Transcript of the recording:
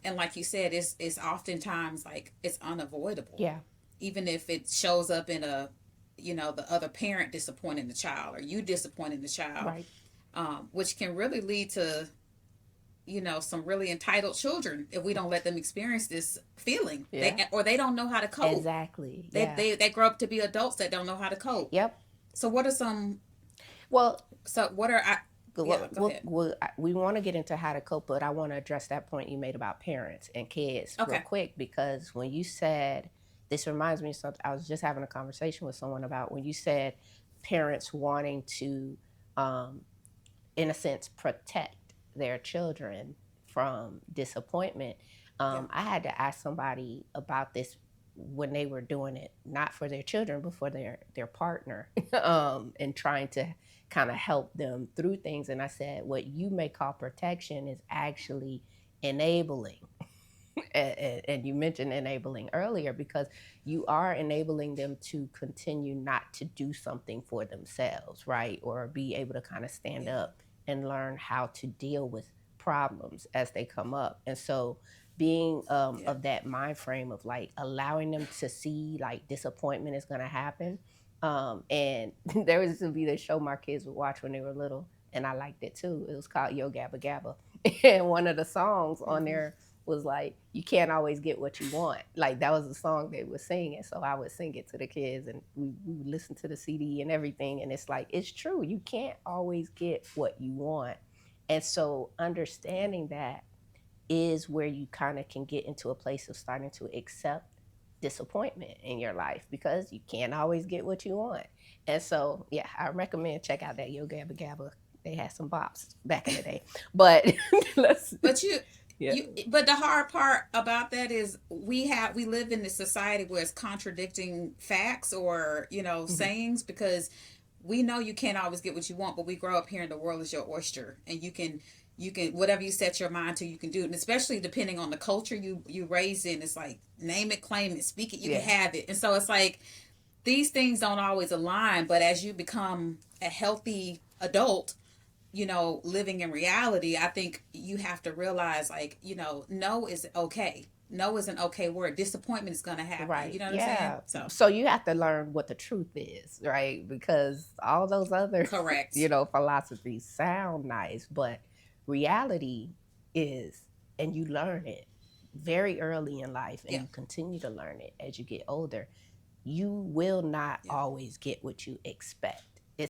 And like you said, it's oftentimes like it's unavoidable, Yeah. even if it shows up in a, the other parent disappointing the child or you disappointing the child, Right. which can really lead to, some really entitled children if we don't let them experience this feeling. Yeah. They don't know how to cope. Exactly. They Yeah. they they grow up to be adults that don't know how to cope. Yep. So what are some? Well, So what are I? Yeah, go ahead. we want to get into how to cope, but I want to address that point you made about parents and kids real Okay. quick, because when you said, this reminds me of something, I was just having a conversation with someone about when you said parents wanting to, um, in a sense, protect their children from disappointment. Yeah. I had to ask somebody about this when they were doing it, not for their children, but for their partner, and trying to kind of help them through things. And I said, what you may call protection is actually enabling. And you mentioned enabling earlier, because you are enabling them to continue not to do something for themselves, right? Or be able to kind of stand Yeah. up and learn how to deal with problems as they come up. And so being Yeah. of that mind frame of like allowing them to see like disappointment is going to happen. And there was to be this show my kids would watch when they were little, and I liked it too. It was called Yo Gabba Gabba. And one of the songs on Mm-hmm. there was like, you can't always get what you want. Like that was the song they were singing. So I would sing it to the kids, and we would listen to the CD and everything. And it's like, it's true. You can't always get what you want. And so understanding that is where you kind of can get into a place of starting to accept disappointment in your life, because you can't always get what you want. And so, yeah, I recommend check out that Yo Gabba Gabba. They had some bops back in the day, but let's, But yeah. but the hard part about that is we live in this society where it's contradicting facts or Mhm. sayings, because we know you can't always get what you want, but we grow up hearing the world is your oyster, and you can whatever you set your mind to, you can do it. And especially depending on the culture you raised in, it's like name it, claim it, speak it, you can Yeah. have it. And so it's like these things don't always align, but as you become a healthy adult, living in reality, I think you have to realize, like, no is okay. No is an okay word. Disappointment is going to happen. You Right. know what I'm saying? Yeah. So, So you have to learn what the truth is, right? Because all those other, correct. philosophies sound nice, but reality is, and you learn it very early in life and Yeah. you continue to learn it as you get older, you will not Yeah. always get what you expect.